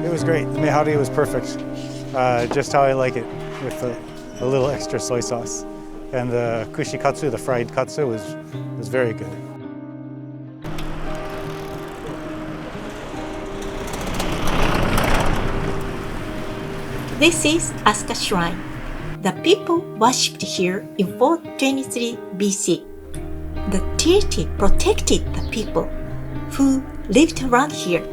It was great. The mehari was perfect, just how I like it, with a little extra soy sauce. And the kushikatsu, the fried katsu, was very good. This is Asuka Shrine. The people worshipped here in 423 BC. The deity protected the people who lived around here.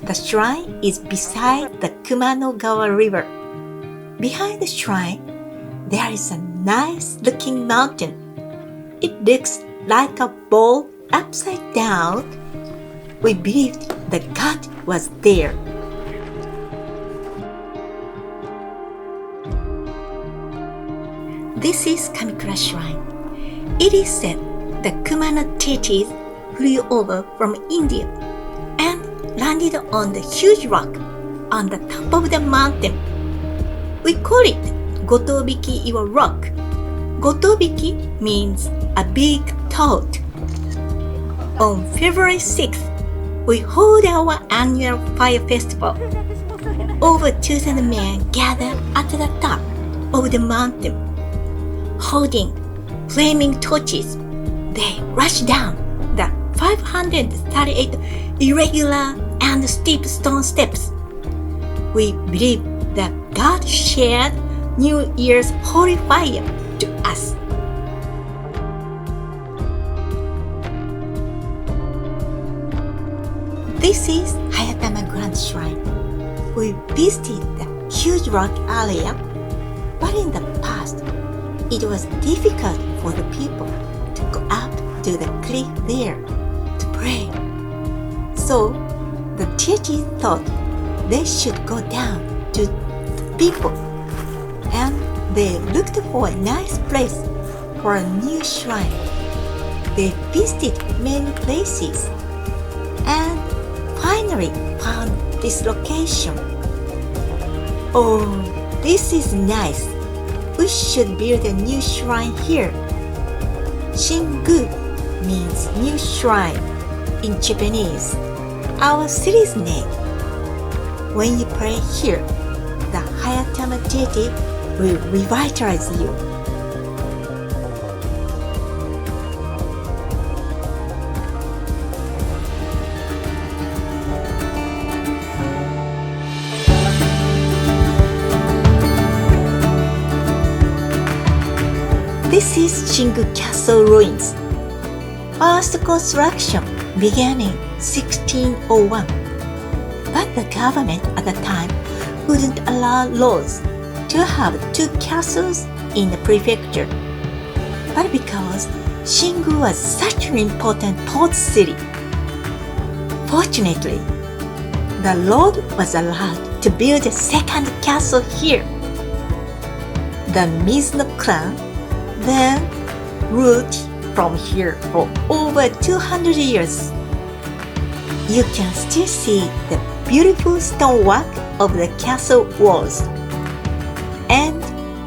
The shrine is beside the Kumano River. Behind the shrine, there is a nice-looking mountain. It looks like a ball upside down. We believed the god was there. This is Kamikura Shrine. It is said the Kumano deities flew over from India and landed on the huge rock on the top of the mountain. We call it Gotobiki Iwa Rock. Gotobiki means a big toad. On February 6th, we hold our annual fire festival. Over 2,000 men gather at the top of the mountain, holding flaming torches. They rush down the 538 irregular and steep stone steps. We believe that God shared New Year's holy fire to us. This is Hayatama Grand Shrine. We visited the huge rock area, but in the past, it was difficult for the people to go up to the cliff there to pray. So the deities thought they should go down to the people, and they looked for a nice place for a new shrine. They visited many places and finally found this location. Oh, this is nice. We should build a new shrine here. Shingu means new shrine in Japanese, our city's name. When you pray here, the Hayatama deity will revitalize you. This is Shingu Castle ruins. First construction began in 1601, but the government at the time wouldn't allow laws to have two castles in the prefecture. But because Shingu was such an important port city, fortunately, the lord was allowed to build a second castle here. The Mizuno clan then ruled from here for over 200 years. You can still see the beautiful stonework of the castle walls and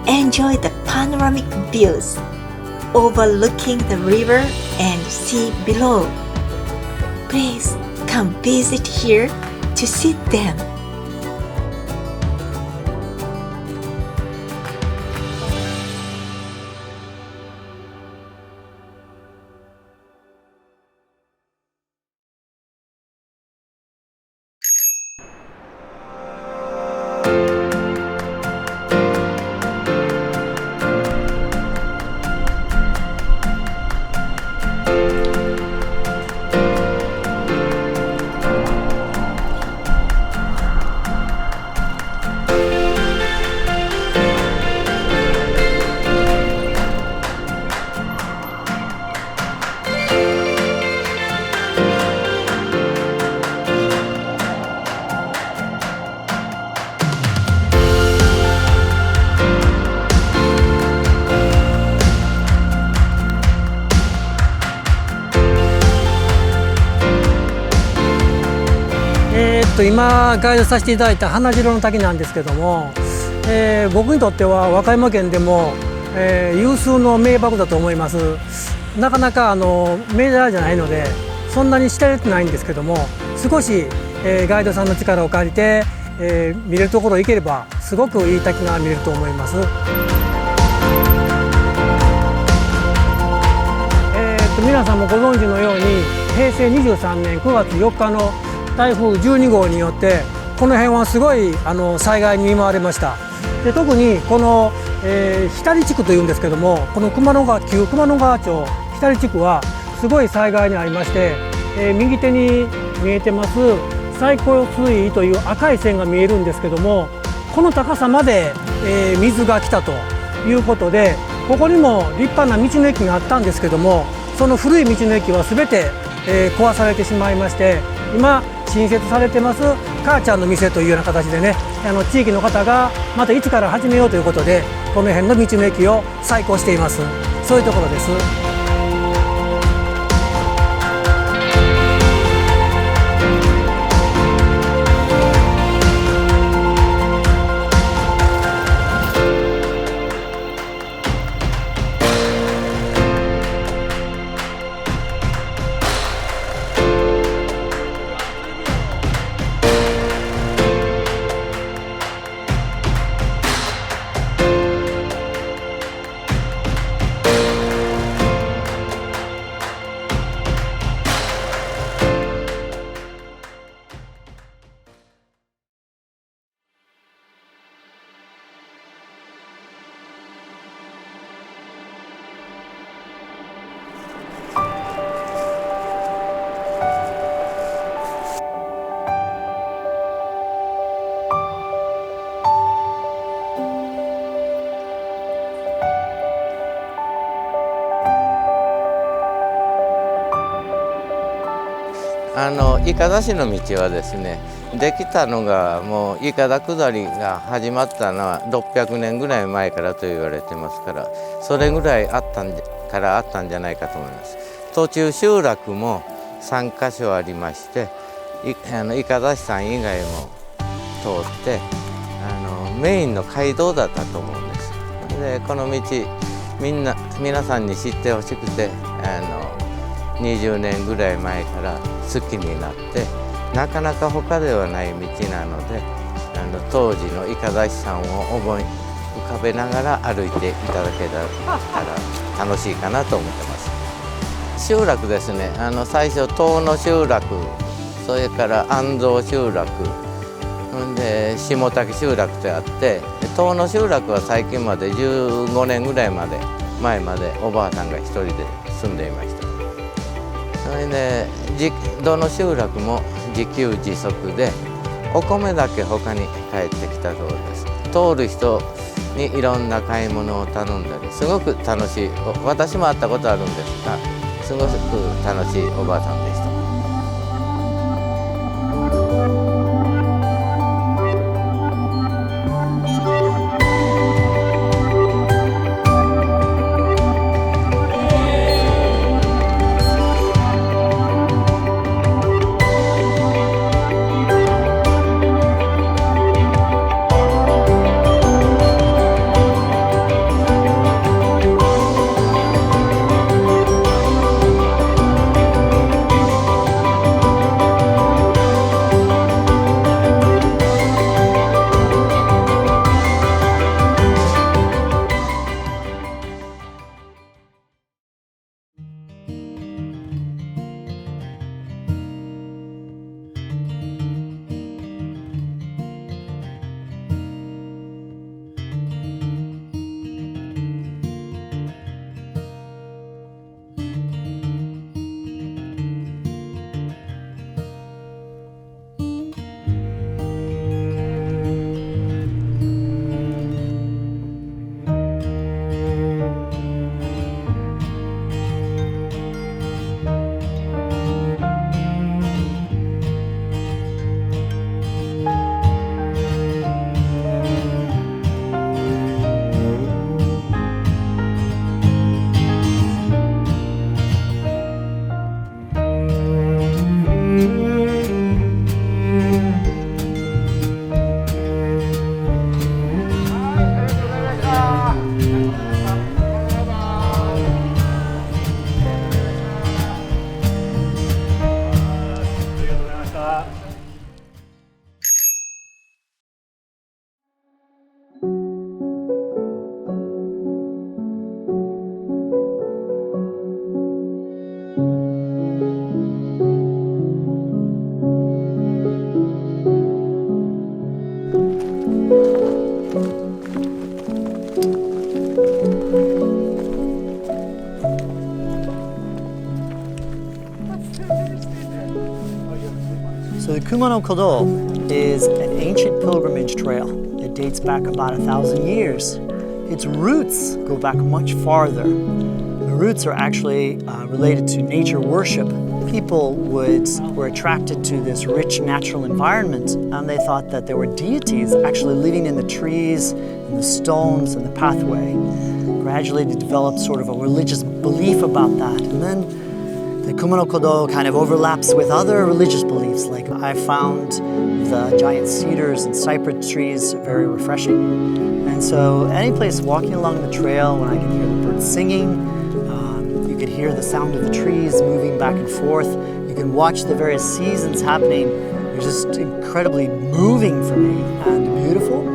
enjoy the panoramic views overlooking the river and sea below. Please come visit here to see them. 今ガイドさせていただいた花城の滝なんですけども、僕にとっては和歌山県でも、有数の名瀑だと思います。なかなかメジャーじゃないのでそんなに知られてないんですけども、少し、ガイドさんの力を借りて、見れるところ行ければすごくいい滝が見れると思います。皆さんもご存知のように平成23年9月4日の台風12号によってこの辺はすごい災害に見舞われました。で特にこの、光地区というんですけども、この熊野川町光地区はすごい災害に遭いまして、右手に見えてます最高水位という赤い線が見えるんですけども、この高さまで、水が来たということで、ここにも立派な道の駅があったんですけども、その古い道の駅は全て、壊されてしまいまして、今新設されてます母ちゃんの店というような形でね、地域の方がまた一から始めようということでこの辺の道の駅を再興しています。そういうところです。伊方市の道はですね、できたのがもう伊方下りが始まったのは600年ぐらい前からと言われてますから、それぐらいあったんじゃないかと思います。途中集落も3カ所ありまして、伊方市さん以外も通ってメインの街道だったと思うんです。でこの道皆さんに知ってほしくて20年ぐらい前から好きになって、なかなか他ではない道なので当時の伊方市さんを思い浮かべながら歩いていただけたら楽しいかなと思ってます。集落ですね、最初遠野集落、それから安蔵集落で下滝集落とあって、遠野集落は最近まで15年ぐらい前までおばあさんが一人で住んでいました。それでどの集落も自給自足でお米だけ他に帰ってきたそうです。通る人にいろんな買い物を頼んだり、すごく楽しい、私も会ったことあるんですが、すごく楽しいおばあさんでした。So the Kumano Kodo is an ancient pilgrimage trail. It dates back about 1,000 years. Its roots go back much farther. The roots are actually related to nature worship. People were attracted to this rich natural environment, and they thought that there were deities actually living in the trees, and the stones, and the pathway. Gradually they developed sort of a religious belief about that. And then the Kumano Kodo kind of overlaps with other religious beliefs. Like I found the giant cedars and cypress trees very refreshing. And so any place walking along the trail, when I can hear the birds singing, you could hear the sound of the trees moving back and forth. You can watch the various seasons happening. They're just incredibly moving for me and beautiful.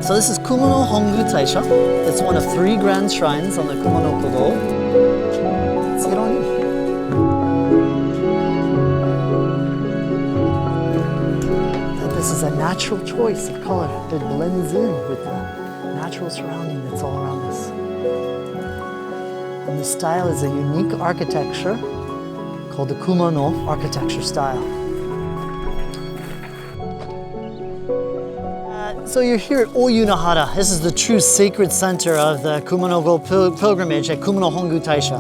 So this is Kumano Taisha. It's one of 3 grand shrines on the Kumano Kodo. Let's get on in. This is a natural choice of color. It blends in with the natural surrounding that's all around us. And the style is a unique architecture called the Kumano architecture style. So you're here at Oyunahara. This is the true sacred center of the Kumano pilgrimage at Kumano Taisha.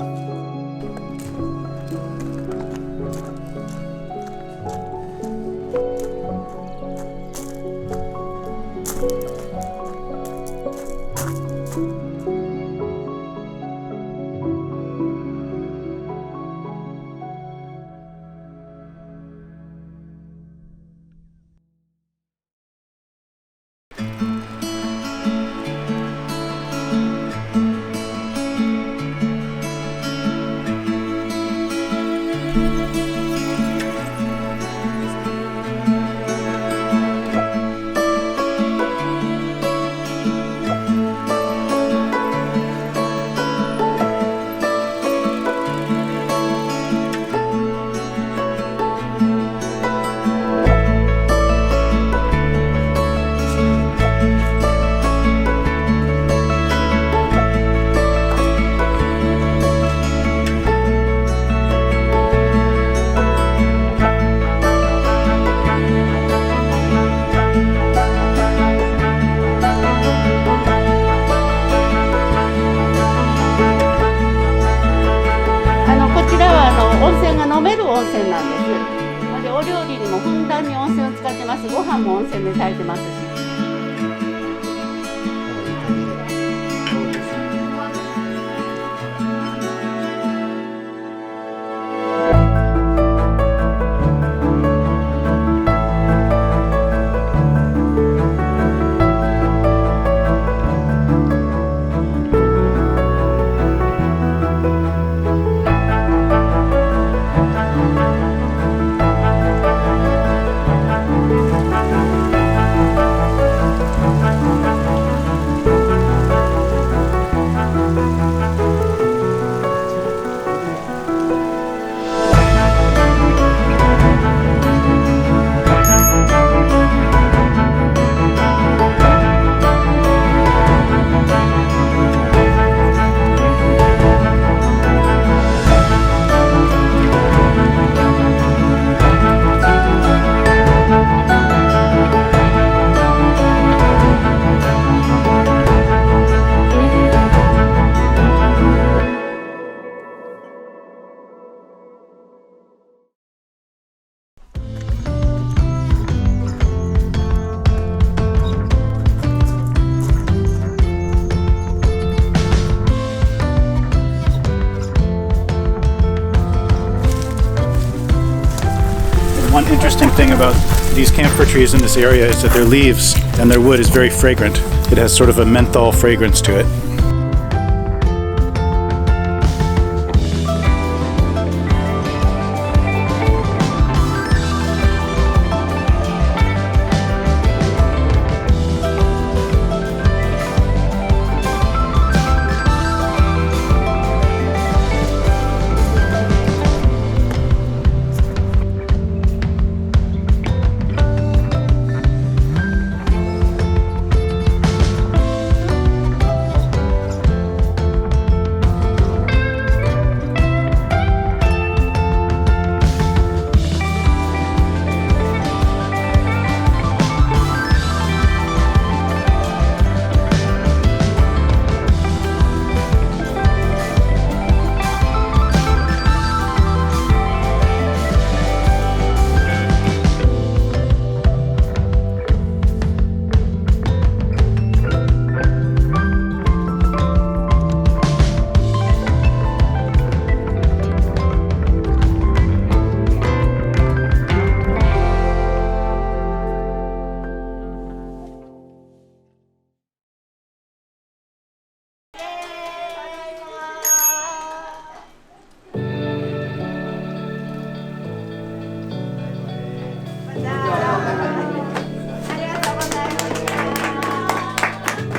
One interesting thing about these camphor trees in this area is that their leaves and their wood is very fragrant. It has sort of a menthol fragrance to it.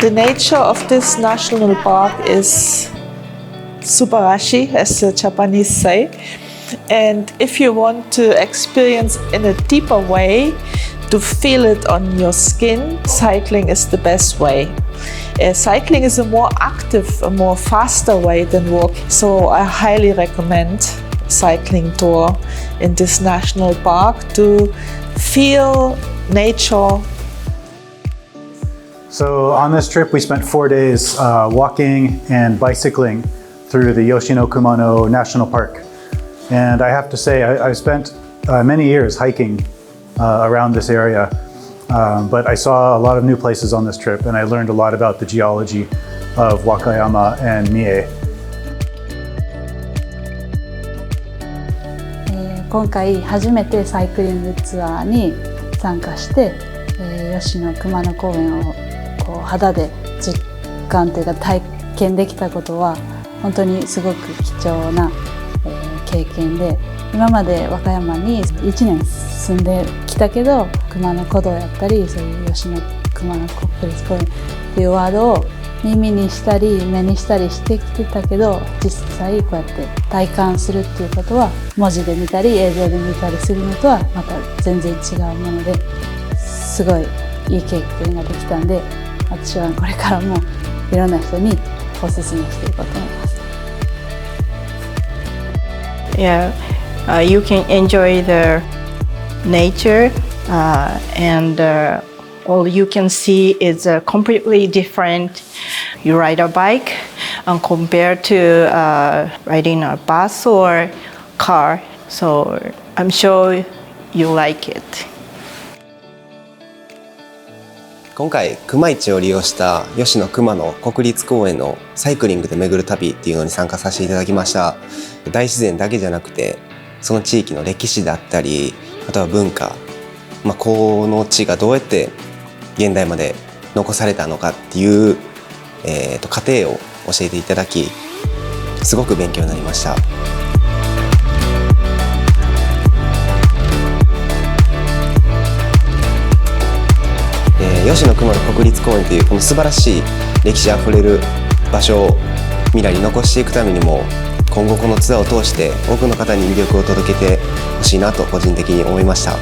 The nature of this national park is subarashi, as the Japanese say. And if you want to experience in a deeper way, to feel it on your skin, cycling is the best way. Cycling is a more active, a more faster way than walking. So I highly recommend cycling tour in this national park to feel nature. So on this trip we spent 4 days walking and bicycling through the Yoshino-Kumano National Park. And I have to say I've spent many years hiking around this area, but I saw a lot of new places on this trip and I learned a lot about the geology of Wakayama and Mie. 今回初めてサイクリングツアーに参加して、吉野熊野公園をこう肌で実感というか体験できたことは本当にすごく貴重な、経験で、今まで和歌山に1年住んできたけど熊野古道やったりそういう吉野熊野国立公園っていうワードを耳にしたり目にしたりしてきてたけど、実際こうやって体感するっていうことは文字で見たり映像で見たりするのとはまた全然違うものですごいいい経験ができたんで、私はこれからもいろんな人におすすめしていこうと思います。Yeah, you can enjoy the nature and all you can see is completely different. You ride a bike compared to riding a bus or car. So I'm sure you like it. 今回熊市を利用した吉野熊野国立公園のサイクリングで巡る旅っていうのに参加させていただきました。大自然だけじゃなくてその地域の歴史だったり、あとは文化、この地がどうやって現代まで残されたのかっていう、過程を教えていただき、すごく勉強になりました。吉野熊野国立公園というこの素晴らしい歴史あふれる場所を未来に残していくためにも、今後このツアーを通して多くの方に魅力を届けてほしいなと個人的に思いました。